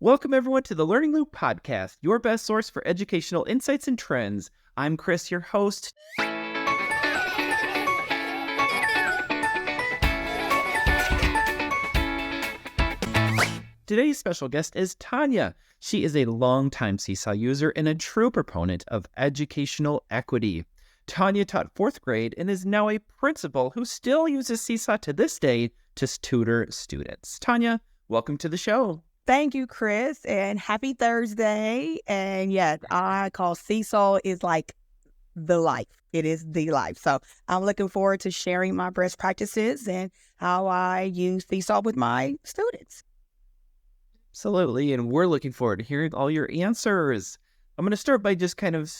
Welcome, everyone, to the Learning Loop podcast, your best source for educational insights and trends. I'm Chris, your host. Today's special guest is Tonya. She is a longtime Seesaw user and a true proponent of educational equity. Tonya taught fourth grade and is now a principal who still uses Seesaw to this day to tutor students. Tonya, welcome to the show. Thank you, Chris, and happy Thursday. And yes, I call Seesaw is like the life. It is the life. So I'm looking forward to sharing my best practices and how I use Seesaw with my students. Absolutely, and we're looking forward to hearing all your answers. I'm going to start by just kind of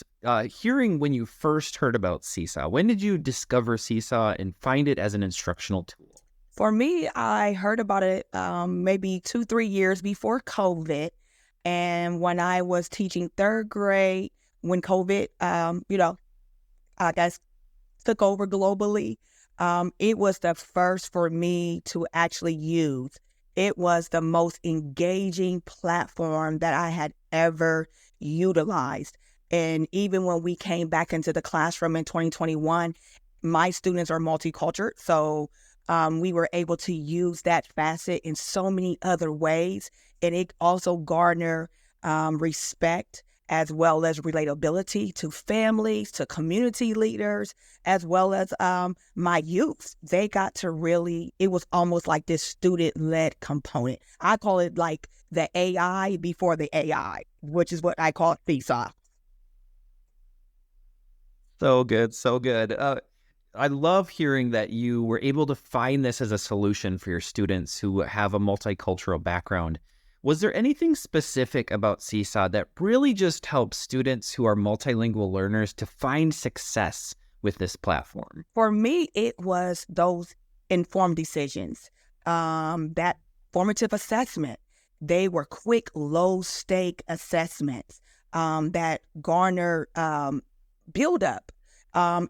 hearing when you first heard about Seesaw. When did you discover Seesaw and find it as an instructional tool? For me, I heard about it maybe 2-3 years before COVID. And when I was teaching third grade, when COVID, I guess took over globally, it was the first for me to actually use. It was the most engaging platform that I had ever utilized. And even when we came back into the classroom in 2021, my students are multicultural. So we were able to use that facet in so many other ways. And it also garnered respect as well as relatability to families, to community leaders, as well as my youth. They got to really, it was almost like this student-led component. I call it like the AI before the AI, which is what I call Seesaw. So good, so good. I love hearing that you were able to find this as a solution for your students who have a multicultural background. Was there anything specific about Seesaw that really just helps students who are multilingual learners to find success with this platform? For me, it was those informed decisions, that formative assessment. They were quick, low-stake assessments that garner build-up.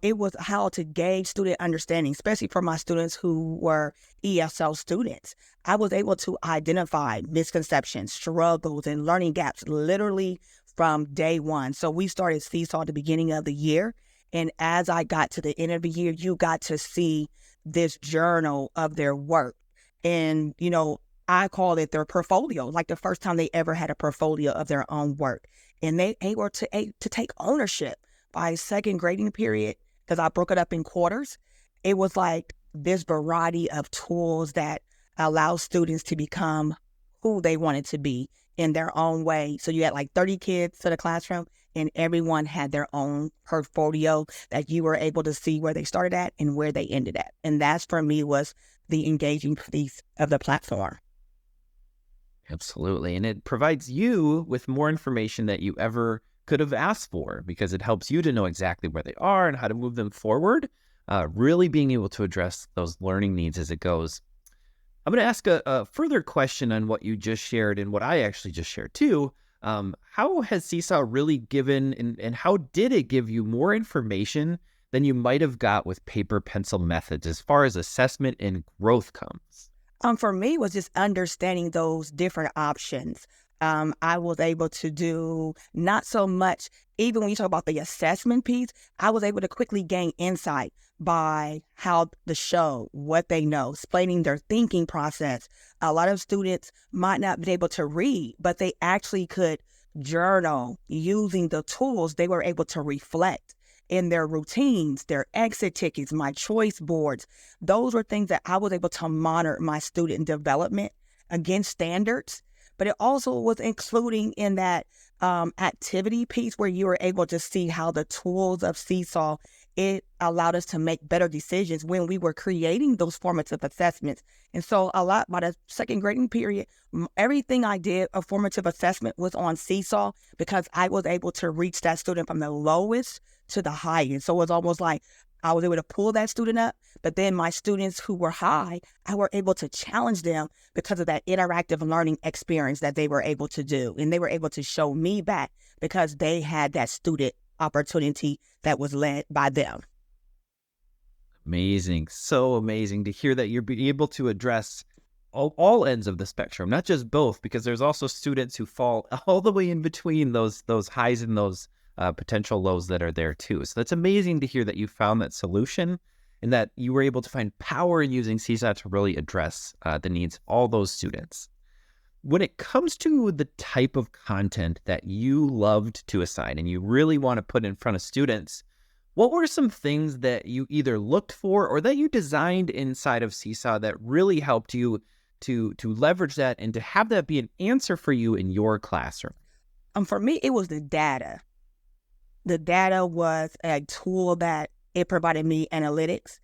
It was how to gauge student understanding, especially for my students who were ESL students. I was able to identify misconceptions, struggles, and learning gaps literally from day one. So we started Seesaw at the beginning of the year. And as I got to the end of the year, you got to see this journal of their work. And, I call it their portfolio, like the first time they ever had a portfolio of their own work. And they were to take ownership. By second grading period, because I broke it up in quarters, it was like this variety of tools that allow students to become who they wanted to be in their own way. So you had like 30 kids to the classroom, and everyone had their own portfolio that you were able to see where they started at and where they ended at. And that's, for me, was the engaging piece of the platform. Absolutely. And it provides you with more information that you ever could have asked for, because it helps you to know exactly where they are and how to move them forward, really being able to address those learning needs as it goes. I'm going to ask a further question on what you just shared and what I actually just shared too. How has Seesaw really given and how did it give you more information than you might have got with paper pencil methods as far as assessment and growth comes? For me, it was just understanding those different options. I was able to do not so much, even when you talk about the assessment piece, I was able to quickly gain insight by how the show, what they know, explaining their thinking process. A lot of students might not be able to read, but they actually could journal using the tools. They were able to reflect in their routines, their exit tickets, my choice boards. Those were things that I was able to monitor my student development against standards. But it also was including in that activity piece where you were able to see how the tools of Seesaw, it allowed us to make better decisions when we were creating those formative assessments. And so by the second grading period, everything I did, a formative assessment, was on Seesaw because I was able to reach that student from the lowest to the highest. So it was almost like I was able to pull that student up, but then my students who were high, I were able to challenge them because of that interactive learning experience that they were able to do. And they were able to show me back because they had that student opportunity that was led by them. Amazing. So amazing to hear that you're being able to address all ends of the spectrum, not just both, because there's also students who fall all the way in between those highs and those potential lows that are there too. So that's amazing to hear that you found that solution and that you were able to find power in using Seesaw to really address the needs of all those students. When it comes to the type of content that you loved to assign and you really want to put in front of students, what were some things that you either looked for or that you designed inside of Seesaw that really helped you to leverage that and to have that be an answer for you in your classroom? For me, it was the data. The data was a tool that it provided me analytics.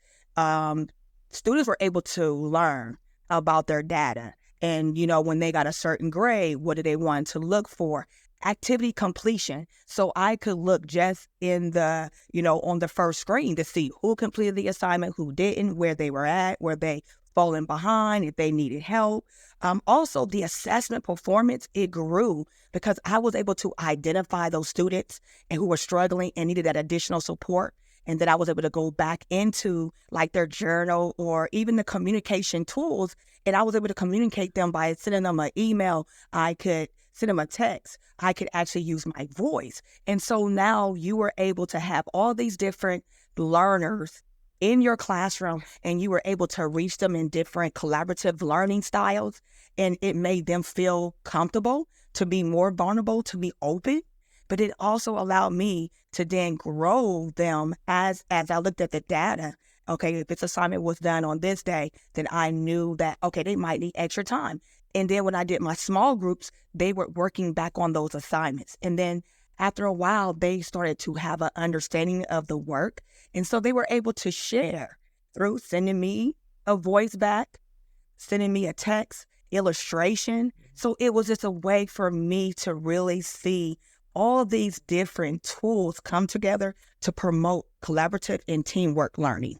Students were able to learn about their data. And, when they got a certain grade, what did they want to look for? Activity completion. So I could look just in the, on the first screen to see who completed the assignment, who didn't, where they were at, where they falling behind, if they needed help. Also, the assessment performance, it grew because I was able to identify those students and who were struggling and needed that additional support. And then I was able to go back into like their journal or even the communication tools. And I was able to communicate them by sending them an email. I could send them a text. I could actually use my voice. And so now you were able to have all these different learners in your classroom, and you were able to reach them in different collaborative learning styles. And it made them feel comfortable to be more vulnerable, to be open. But it also allowed me to then grow them as I looked at the data. Okay, if this assignment was done on this day, then I knew that, okay, they might need extra time. And then when I did my small groups, they were working back on those assignments. And then after a while, they started to have an understanding of the work. And so they were able to share through sending me a voice back, sending me a text, illustration. So it was just a way for me to really see all these different tools come together to promote collaborative and teamwork learning.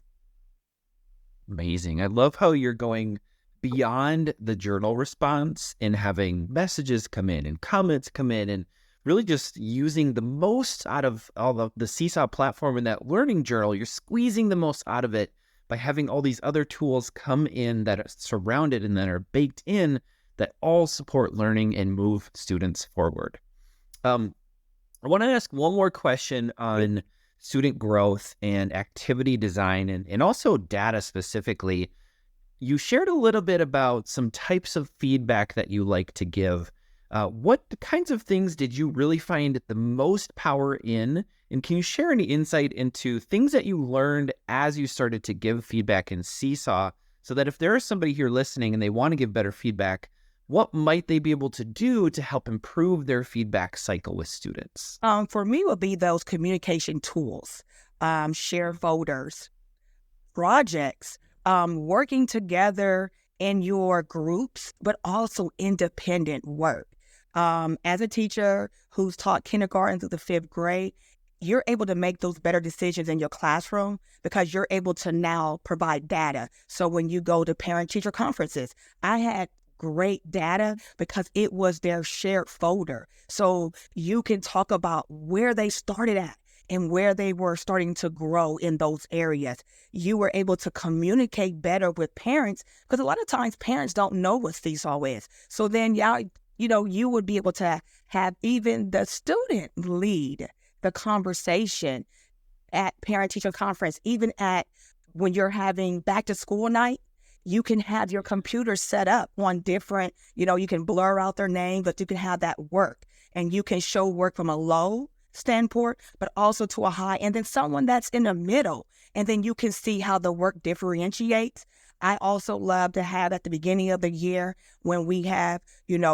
Amazing. I love how you're going beyond the journal response and having messages come in and comments come in and really just using the most out of all of the Seesaw platform in that learning journal. You're squeezing the most out of it by having all these other tools come in that are surrounded and that are baked in that all support learning and move students forward. I want to ask one more question on student growth and activity design and also data specifically. You shared a little bit about some types of feedback that you like to give. What kinds of things did you really find the most power in? And can you share any insight into things that you learned as you started to give feedback in Seesaw so that if there is somebody here listening and they want to give better feedback, what might they be able to do to help improve their feedback cycle with students? For me, would be those communication tools, share folders, projects, working together in your groups, but also independent work. As a teacher who's taught kindergarten through the 5th grade, you're able to make those better decisions in your classroom because you're able to now provide data. So when you go to parent-teacher conferences, I had great data because it was their shared folder. So you can talk about where they started at and where they were starting to grow in those areas. You were able to communicate better with parents because a lot of times parents don't know what Seesaw is. So then you would be able to have even the student lead the conversation at parent-teacher conference, even at when you're having back to school night. You can have your computer set up on different, you can blur out their name, but you can have that work and you can show work from a low standpoint, but also to a high, and then someone that's in the middle. And then you can see how the work differentiates. I also love to have at the beginning of the year when we have,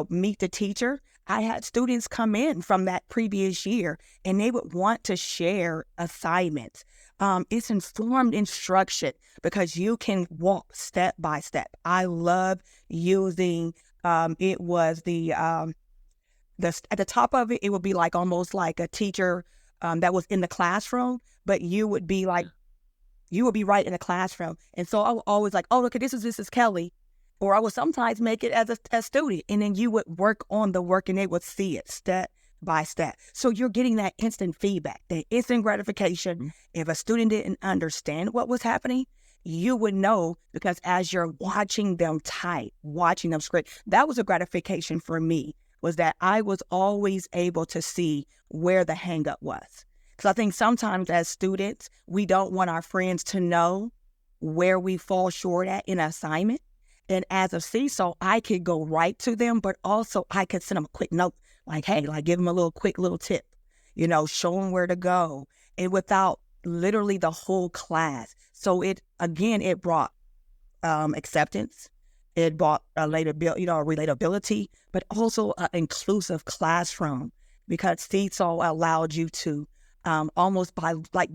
meet the teacher. I had students come in from that previous year and they would want to share assignments. It's informed instruction because you can walk step by step. I love using, it was at the top of it, it would be like almost like a teacher that was in the classroom, but you would be right in the classroom. And so I was always like, oh, look, this is Kelly. Or I would sometimes make it as a student, and then you would work on the work and they would see it step by step. So you're getting that instant feedback, that instant gratification. If a student didn't understand what was happening, you would know, because as you're watching them type, watching them script, that was a gratification for me, was that I was always able to see where the hang up was. Because I think sometimes as students, we don't want our friends to know where we fall short at in an assignment. And as a Seesaw, I could go right to them, but also I could send them a quick note, like, hey, like give them a little quick little tip, show them where to go, and without literally the whole class. So it brought acceptance. It brought relatability, but also an inclusive classroom, because Seesaw allowed you to almost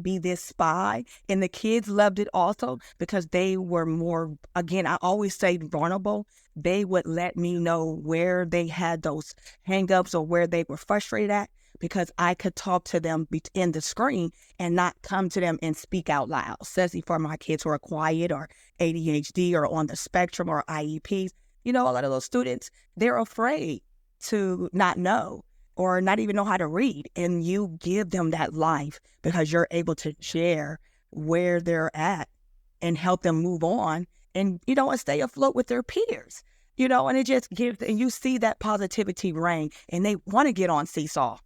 be this spy. And the kids loved it also because they were more, again, I always say vulnerable. They would let me know where they had those hangups or where they were frustrated at, because I could talk to them in the screen and not come to them and speak out loud, especially for my kids who are quiet or ADHD or on the spectrum or IEPs. A lot of those students, they're afraid to not know or not even know how to read. And you give them that life because you're able to share where they're at and help them move on and stay afloat with their peers. And it just gives, and you see that positivity reign, and they want to get on Seesaw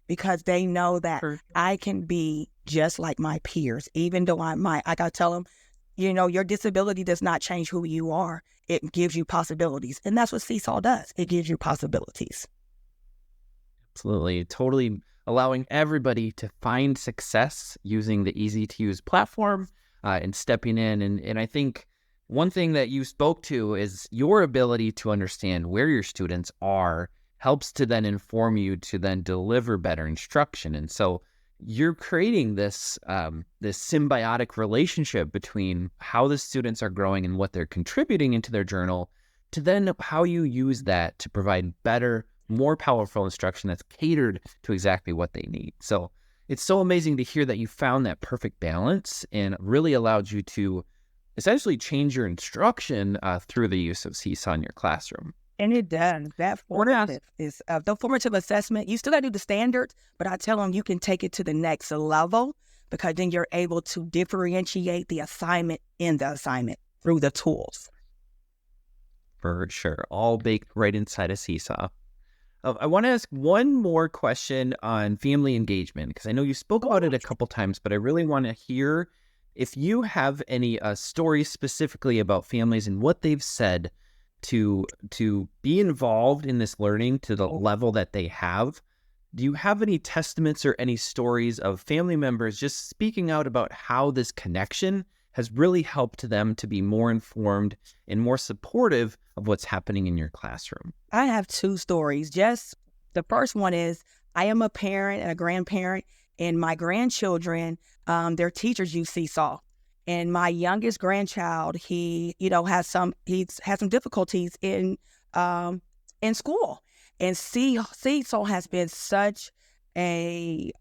because they know that I can be just like my peers, even though I gotta tell them, your disability does not change who you are. It gives you possibilities. And that's what Seesaw does. It gives you possibilities. Absolutely. Totally allowing everybody to find success using the easy-to-use platform and stepping in. And I think one thing that you spoke to is your ability to understand where your students are helps to then inform you to then deliver better instruction. And so you're creating this symbiotic relationship between how the students are growing and what they're contributing into their journal, to then how you use that to provide better, more powerful instruction that's catered to exactly what they need. So it's so amazing to hear that you found that perfect balance and really allowed you to essentially change your instruction through the use of Seesaw in your classroom. And it does. That formative is the formative assessment. You still got to do the standards, but I tell them you can take it to the next level, because then you're able to differentiate the assignment in the assignment through the tools. For sure. All baked right inside of Seesaw. I want to ask one more question on family engagement, because I know you spoke about it a couple times, but I really want to hear if you have any stories specifically about families and what they've said to be involved in this learning to the level that they have. Do you have any testaments or any stories of family members just speaking out about how this connection has really helped them to be more informed and more supportive of what's happening in your classroom? I have two stories. Just the first one is, I am a parent and a grandparent, and my grandchildren, their teachers use Seesaw. And my youngest grandchild, he has some difficulties in school. And Seesaw has been such a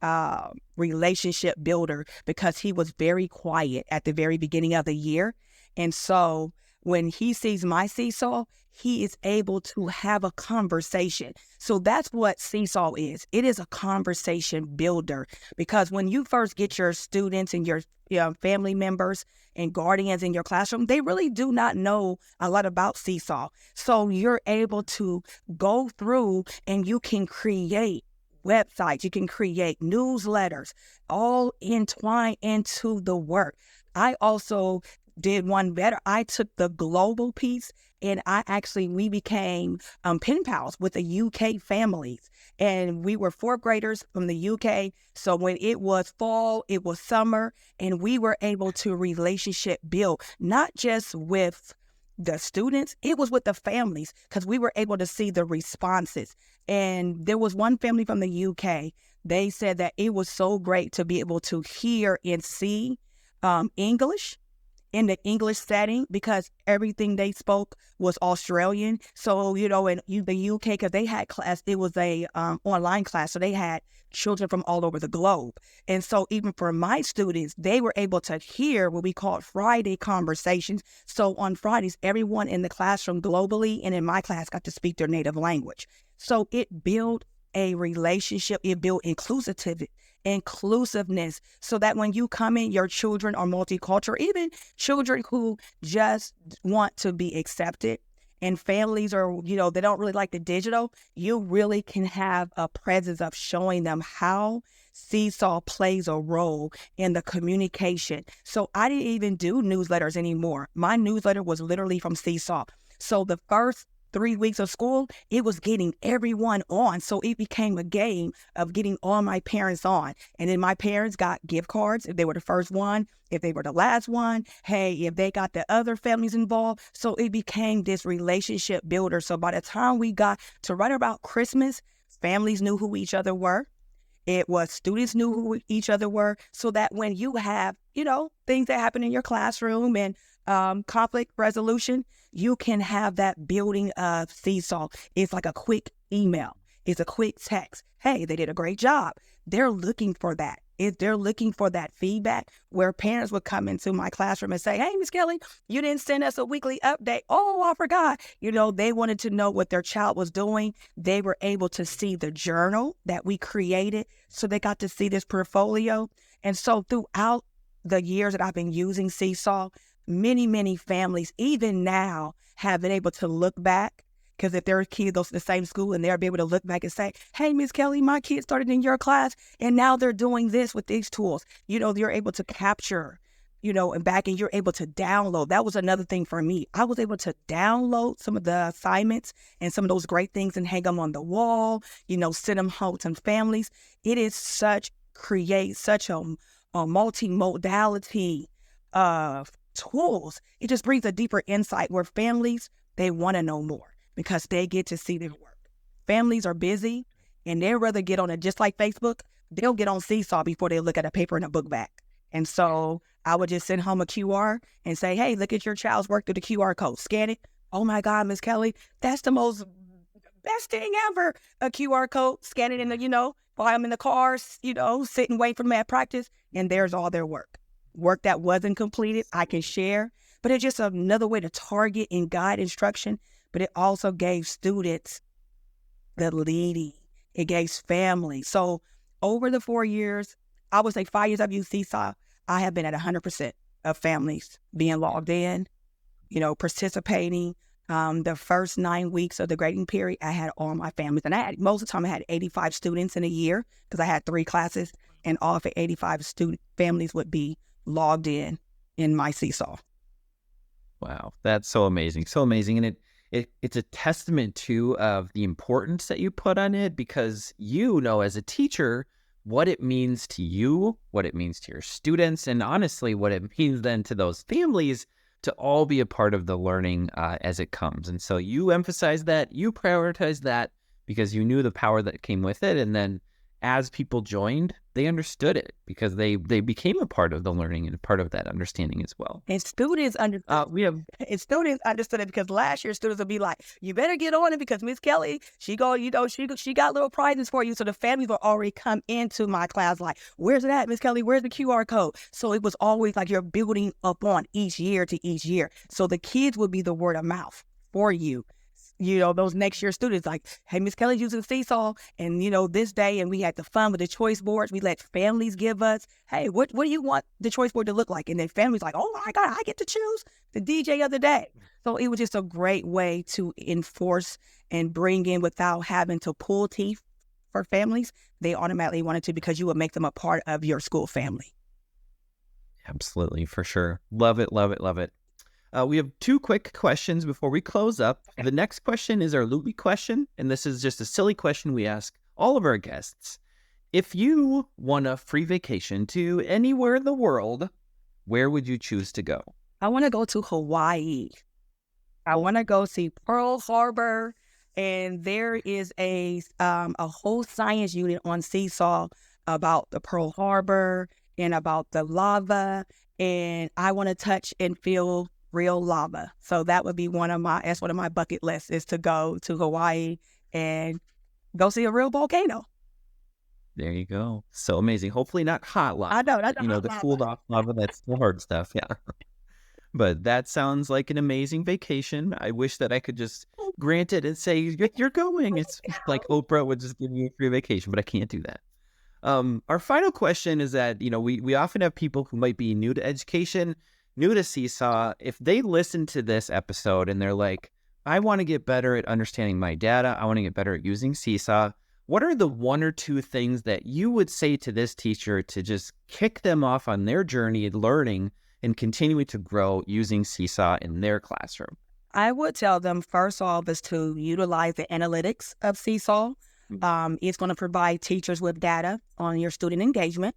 relationship builder, because he was very quiet at the very beginning of the year. And so when he sees my Seesaw, he is able to have a conversation. So that's what Seesaw is. It is a conversation builder, because when you first get your students and your family members and guardians in your classroom, they really do not know a lot about Seesaw. So you're able to go through and you can create websites, you can create newsletters, all entwined into the work. I also did one better. I took the global piece, and we became pen pals with the UK families. And we were fourth graders from the UK. So when it was fall, it was summer, and we were able to relationship build, not just with the students, it was with the families, because we were able to see the responses. And there was one family from the UK. They said that it was so great to be able to hear and see English in the English setting, because everything they spoke was Australian. So, in the UK, because they had class, it was a online class. So they had children from all over the globe. And so even for my students, they were able to hear what we called Friday conversations. So on Fridays, everyone in the classroom globally and in my class got to speak their native language. So it built a relationship. It built inclusiveness, so that when you come in, your children are multicultural, even children who just want to be accepted, and families are, they don't really like the digital. You really can have a presence of showing them how Seesaw plays a role in the communication. So I didn't even do newsletters anymore. My newsletter was literally from Seesaw. So the first 3 weeks of school, it was getting everyone on. So it became a game of getting all my parents on. And then my parents got gift cards if they were the first one, if they were the last one, hey, if they got the other families involved. So it became this relationship builder. So by the time we got to right about Christmas, families knew who each other were. It was students knew who each other were, so that when you have, things that happen in your classroom and conflict resolution, you can have that building of Seesaw. It's like a quick email. It's a quick text. Hey, they did a great job. They're looking for that. If they're looking for that feedback, where parents would come into my classroom and say, hey, Miss Kelly, you didn't send us a weekly update. Oh, I forgot. They wanted to know what their child was doing. They were able to see the journal that we created. So they got to see this portfolio. And so throughout the years that I've been using Seesaw, many, many families, even now, have been able to look back. Because if their kid goes to the same school, and they'll be able to look back and say, hey, Miss Kelly, my kid started in your class, and now they're doing this with these tools. You're able to capture, and back, and you're able to download. That was another thing for me. I was able to download some of the assignments and some of those great things and hang them on the wall, send them home to families. It is create such a multimodality of tools. It just brings a deeper insight where families, they want to know more, because they get to see their work. Families are busy, and they'd rather get on it, just like Facebook, they'll get on Seesaw before they look at a paper and a book back. And so I would just send home a QR and say, hey, look at your child's work through the QR code. Scan it. Oh my God, Miss Kelly, that's the best thing ever. A QR code, scan it in the, while I'm in the car, sitting, waiting for them at practice, and there's all their work. Work that wasn't completed, I can share. But it's just another way to target and guide instruction. But it also gave students the leading. It gave families. So over the 4 years, I would say 5 years I've used Seesaw, I have been at 100% of families being logged in, participating. The first 9 weeks of the grading period, I had all my families. And most of the time I had 85 students in a year, because I had 3 classes, and all of the 85 families would be logged in my Seesaw. Wow, that's so amazing. So amazing. And it's a testament too of the importance that you put on it, because as a teacher what it means to you, what it means to your students, and honestly what it means then to those families to all be a part of the learning as it comes. And so you emphasize that, you prioritize that, because you knew the power that came with it. And then as people joined, they understood it, because they became a part of the learning and a part of that understanding as well. And students students understood it, because last year students would be like, you better get on it, because Miss Kelly, she got little prizes for you. So the families would already come into my class like, where's it at, Miss Kelly? Where's the QR code? So it was always like you're building up on each year to each year. So the kids would be the word of mouth for you. Those next year students like, hey, Miss Kelly's using Seesaw, and, this day, and we had the fun with the choice boards. We let families give us, hey, what do you want the choice board to look like? And then families like, oh my God, I get to choose the DJ of the day. So it was just a great way to enforce and bring in without having to pull teeth for families. They automatically wanted to, because you would make them a part of your school family. Absolutely, for sure. Love it, love it, love it. We have 2 quick questions before we close up. The next question is our loopy question, and this is just a silly question we ask all of our guests. If you won a free vacation to anywhere in the world, where would you choose to go? I want to go to Hawaii. I want to go see Pearl Harbor, and there is a whole science unit on Seesaw about the Pearl Harbor and about the lava, and I want to touch and feel real lava. So that would be one of my bucket lists, is to go to Hawaii and go see a real volcano. There you go. So amazing. Hopefully not hot lava. I know. That's the cooled off lava, that's the hard stuff. Yeah. But that sounds like an amazing vacation. I wish that I could just grant it and say, You're going." It's like Oprah would just give you a free vacation, but I can't do that. Our final question is that, we often have people who might be new to education, new to Seesaw. If they listen to this episode and they're like, I want to get better at understanding my data, I want to get better at using Seesaw, what are the one or two things that you would say to this teacher to just kick them off on their journey of learning and continuing to grow using Seesaw in their classroom? I would tell them first off is to utilize the analytics of Seesaw. It's going to provide teachers with data on your student engagement,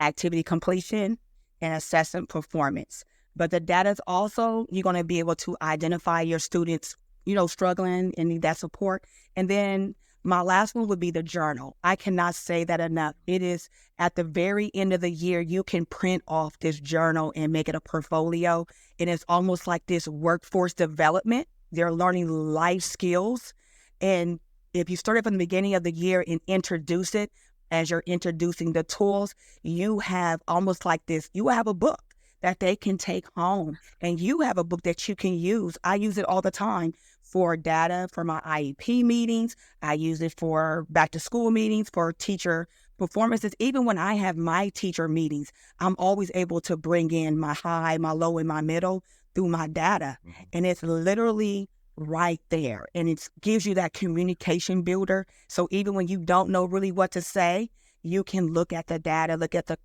activity completion, and assessment performance. But the data is also, you're going to be able to identify your students, struggling and need that support. And then my last one would be the journal. I cannot say that enough. It is at the very end of the year, you can print off this journal and make it a portfolio. And it's almost like this workforce development. They're learning life skills. And if you start it from the beginning of the year and introduce it, as you're introducing the tools, you have almost like this, you have a book that they can take home, and you have a book that you can use. I use it all the time for data for my IEP meetings. I use it for back to school meetings, for teacher performances. Even when I have my teacher meetings, I'm always able to bring in my high, my low, and my middle through my data. And it's literally right there. And it gives you that communication builder. So even when you don't know really what to say, you can look at the data, look at the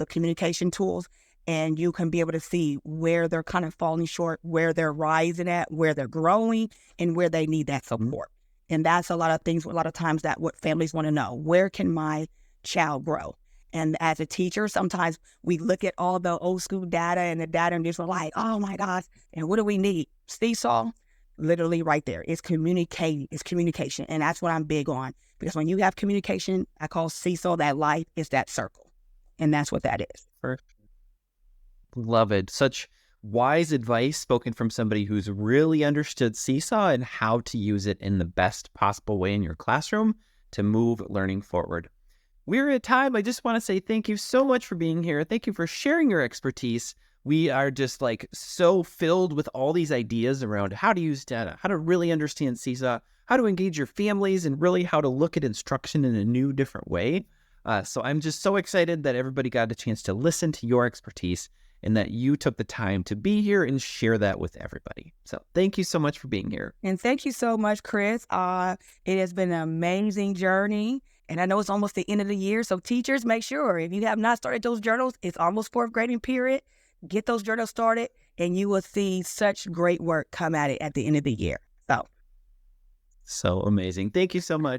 communication tools, and you can be able to see where they're kind of falling short, where they're rising at, where they're growing, and where they need that support. And that's a lot of things, a lot of times that what families want to know. Where can my child grow? And as a teacher, sometimes we look at all the old school data and the data and just we're like, oh my gosh, and what do we need? Seesaw, literally right there. It's communication. And that's what I'm big on. Because when you have communication, I call Seesaw that life is that circle. And that's what that is. Perfect. Love it. Such wise advice spoken from somebody who's really understood Seesaw and how to use it in the best possible way in your classroom to move learning forward. We're at time. I just want to say thank you so much for being here. Thank you for sharing your expertise. We are just so filled with all these ideas around how to use data, how to really understand Seesaw, how to engage your families, and really how to look at instruction in a new, different way. So I'm just so excited that everybody got a chance to listen to your expertise and that you took the time to be here and share that with everybody. So thank you so much for being here. And thank you so much, Chris. It has been an amazing journey. And I know it's almost the end of the year. So teachers, make sure if you have not started those journals, it's almost fourth grading period. Get those journals started and you will see such great work come at it at the end of the year. So amazing. Thank you so much.